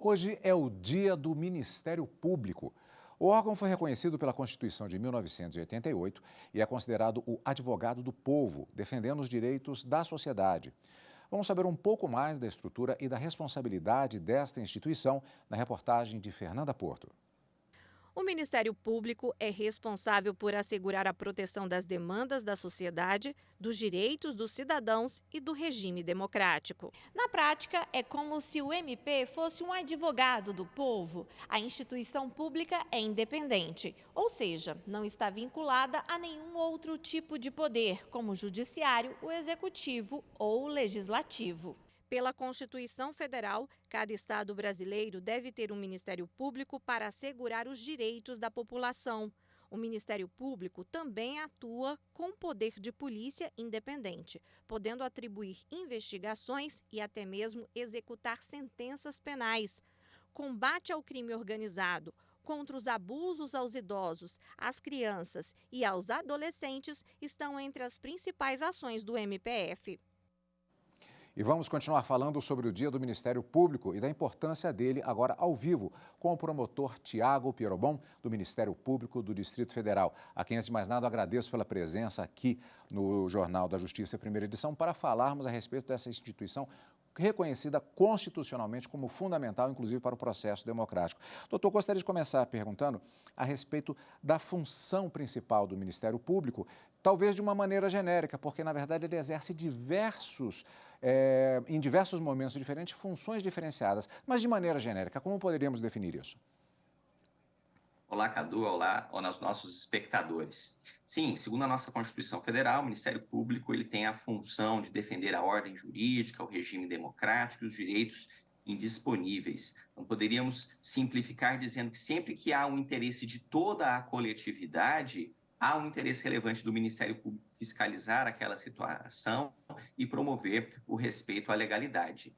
Hoje é o Dia do Ministério Público. O órgão foi reconhecido pela Constituição de 1988 e é considerado o advogado do povo, defendendo os direitos da sociedade. Vamos saber um pouco mais da estrutura e da responsabilidade desta instituição na reportagem de Fernanda Porto. O Ministério Público é responsável por assegurar a proteção das demandas da sociedade, dos direitos dos cidadãos e do regime democrático. Na prática, é como se o MP fosse um advogado do povo. A instituição pública é independente, ou seja, não está vinculada a nenhum outro tipo de poder, como o judiciário, o executivo ou o legislativo. Pela Constituição Federal, cada estado brasileiro deve ter um Ministério Público para assegurar os direitos da população. O Ministério Público também atua com poder de polícia independente, podendo atribuir investigações e até mesmo executar sentenças penais. Combate ao crime organizado, contra os abusos aos idosos, às crianças e aos adolescentes estão entre as principais ações do MPF. E vamos continuar falando sobre o Dia do Ministério Público e da importância dele agora ao vivo, com o promotor Tiago Pierobon, do Ministério Público do Distrito Federal, a quem, antes de mais nada, agradeço pela presença aqui no Jornal da Justiça, primeira edição, para falarmos a respeito dessa instituição reconhecida constitucionalmente como fundamental, inclusive, para o processo democrático. Doutor, gostaria de começar perguntando a respeito da função principal do Ministério Público, talvez de uma maneira genérica, porque, na verdade, ele exerce em diversos momentos diferentes, funções diferenciadas, mas de maneira genérica. Como poderíamos definir isso? Olá, Cadu, olá aos nossos espectadores. Sim, segundo a nossa Constituição Federal, o Ministério Público ele tem a função de defender a ordem jurídica, o regime democrático e os direitos indisponíveis. Então, poderíamos simplificar dizendo que sempre que há um interesse de toda a coletividade, há um interesse relevante do Ministério Público fiscalizar aquela situação e promover o respeito à legalidade.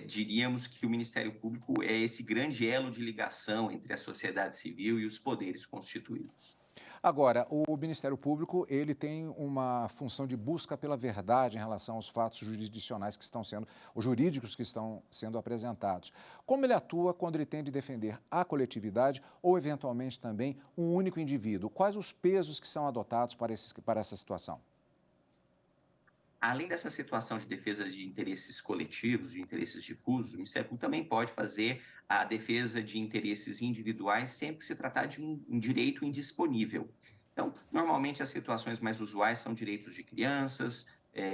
Diríamos que o Ministério Público é esse grande elo de ligação entre a sociedade civil e os poderes constituídos. Agora, o Ministério Público, ele tem uma função de busca pela verdade em relação aos fatos jurisdicionais que estão sendo, os jurídicos que estão sendo apresentados. Como ele atua quando ele tem de defender a coletividade ou, eventualmente, também um único indivíduo? Quais os pesos que são adotados para essa situação? Além dessa situação de defesa de interesses coletivos, de interesses difusos, o Ministério Público também pode fazer a defesa de interesses individuais sempre que se tratar de um direito indisponível. Então, normalmente as situações mais usuais são direitos de crianças,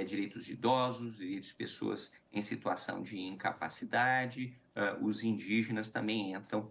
direitos de idosos, direitos de pessoas em situação de incapacidade, os indígenas também entram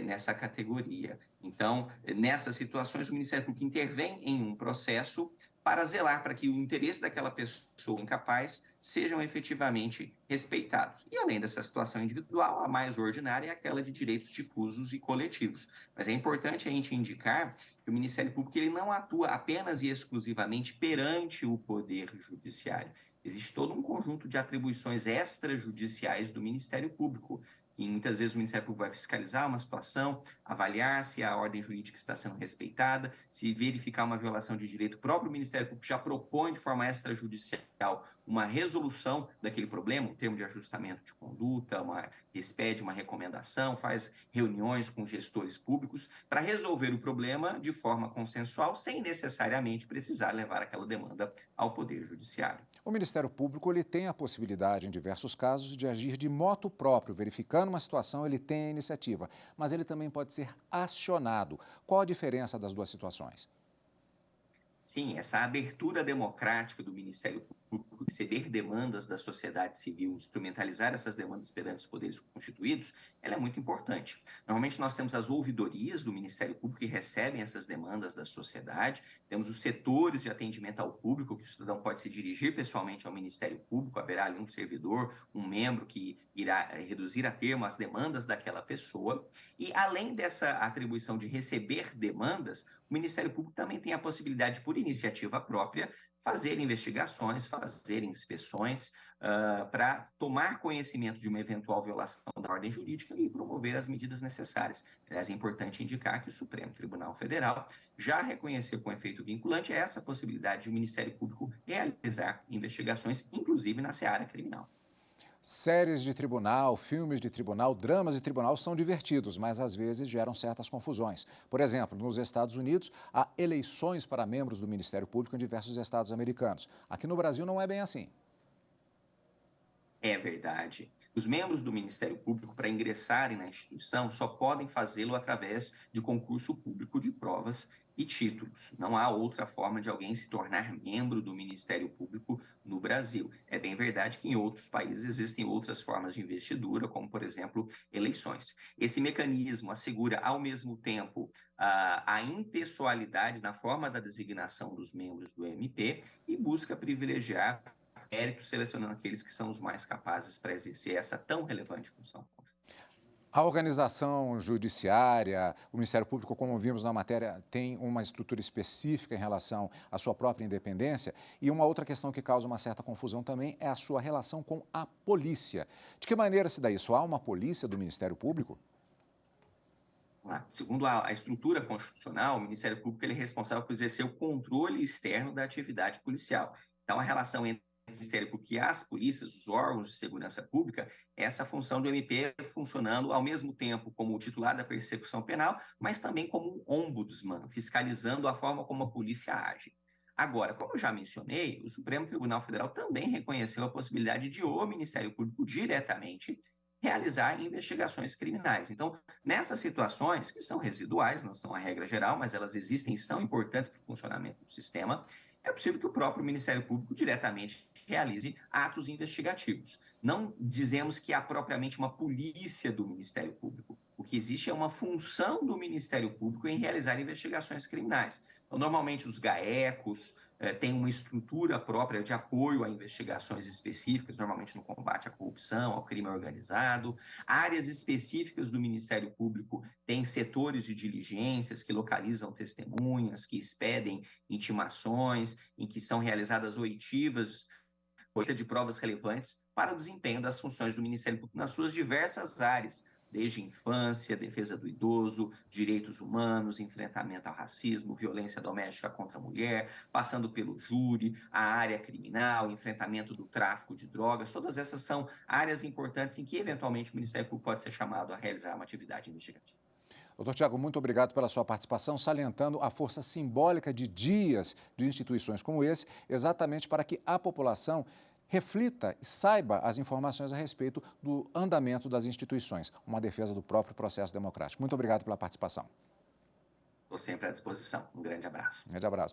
nessa categoria. Então, nessas situações, o Ministério Público intervém em um processo para zelar para que o interesse daquela pessoa incapaz sejam efetivamente respeitados. E além dessa situação individual, a mais ordinária é aquela de direitos difusos e coletivos. Mas é importante a gente indicar que o Ministério Público ele não atua apenas e exclusivamente perante o Poder Judiciário. Existe todo um conjunto de atribuições extrajudiciais do Ministério Público, e muitas vezes o Ministério Público vai fiscalizar uma situação, avaliar se a ordem jurídica está sendo respeitada, se verificar uma violação de direito, o próprio Ministério Público já propõe de forma extrajudicial uma resolução daquele problema, um termo de ajustamento de conduta, expede uma recomendação, faz reuniões com gestores públicos para resolver o problema de forma consensual, sem necessariamente precisar levar aquela demanda ao Poder Judiciário. O Ministério Público ele tem a possibilidade, em diversos casos, de agir de motu próprio, verificando uma situação, ele tem a iniciativa, mas ele também pode ser acionado. Qual a diferença das duas situações? Sim, essa abertura democrática do Ministério Público, receber demandas da sociedade civil, instrumentalizar essas demandas perante os poderes constituídos, ela é muito importante. Normalmente nós temos as ouvidorias do Ministério Público que recebem essas demandas da sociedade, temos os setores de atendimento ao público, que o cidadão pode se dirigir pessoalmente ao Ministério Público, haverá ali um servidor, um membro que irá reduzir a termo as demandas daquela pessoa, e além dessa atribuição de receber demandas, o Ministério Público também tem a possibilidade, por iniciativa própria, fazer investigações, fazer inspeções, para tomar conhecimento de uma eventual violação da ordem jurídica e promover as medidas necessárias. Aliás, é importante indicar que o Supremo Tribunal Federal já reconheceu com efeito vinculante essa possibilidade de o Ministério Público realizar investigações, inclusive na seara criminal. Séries de tribunal, filmes de tribunal, dramas de tribunal são divertidos, mas às vezes geram certas confusões. Por exemplo, nos Estados Unidos, há eleições para membros do Ministério Público em diversos estados americanos. Aqui no Brasil não é bem assim. É verdade. Os membros do Ministério Público, para ingressarem na instituição, só podem fazê-lo através de concurso público de provas e títulos. Não há outra forma de alguém se tornar membro do Ministério Público no Brasil. É bem verdade que em outros países existem outras formas de investidura, como, por exemplo, eleições. Esse mecanismo assegura, ao mesmo tempo, a impessoalidade na forma da designação dos membros do MP e busca privilegiar mérito, selecionando aqueles que são os mais capazes para exercer essa tão relevante função. A organização judiciária, o Ministério Público, como vimos na matéria, tem uma estrutura específica em relação à sua própria independência. E uma outra questão que causa uma certa confusão também é a sua relação com a polícia. De que maneira se dá isso? Há uma polícia do Ministério Público? Segundo a estrutura constitucional, o Ministério Público ele é responsável por exercer o controle externo da atividade policial. Então, a relação entre o Ministério Público e as polícias, os órgãos de segurança pública, essa função do MP funcionando ao mesmo tempo como o titular da persecução penal, mas também como um ombudsman, fiscalizando a forma como a polícia age. Agora, como eu já mencionei, o Supremo Tribunal Federal também reconheceu a possibilidade de o Ministério Público diretamente realizar investigações criminais. Então, nessas situações, que são residuais, não são a regra geral, mas elas existem e são importantes para o funcionamento do sistema, é possível que o próprio Ministério Público diretamente realize atos investigativos. Não dizemos que há propriamente uma polícia do Ministério Público. O que existe é uma função do Ministério Público em realizar investigações criminais. Então, normalmente, os GAECOS têm uma estrutura própria de apoio a investigações específicas, normalmente no combate à corrupção, ao crime organizado. Áreas específicas do Ministério Público têm setores de diligências que localizam testemunhas, que expedem intimações, em que são realizadas oitivas de provas relevantes para o desempenho das funções do Ministério Público nas suas diversas áreas, desde infância, defesa do idoso, direitos humanos, enfrentamento ao racismo, violência doméstica contra a mulher, passando pelo júri, a área criminal, enfrentamento do tráfico de drogas. Todas essas são áreas importantes em que, eventualmente, o Ministério Público pode ser chamado a realizar uma atividade investigativa. Doutor Tiago, muito obrigado pela sua participação, salientando a força simbólica de dias de instituições como esse, exatamente para que a população reflita e saiba as informações a respeito do andamento das instituições, uma defesa do próprio processo democrático. Muito obrigado pela participação. Estou sempre à disposição. Um grande abraço. Um grande abraço.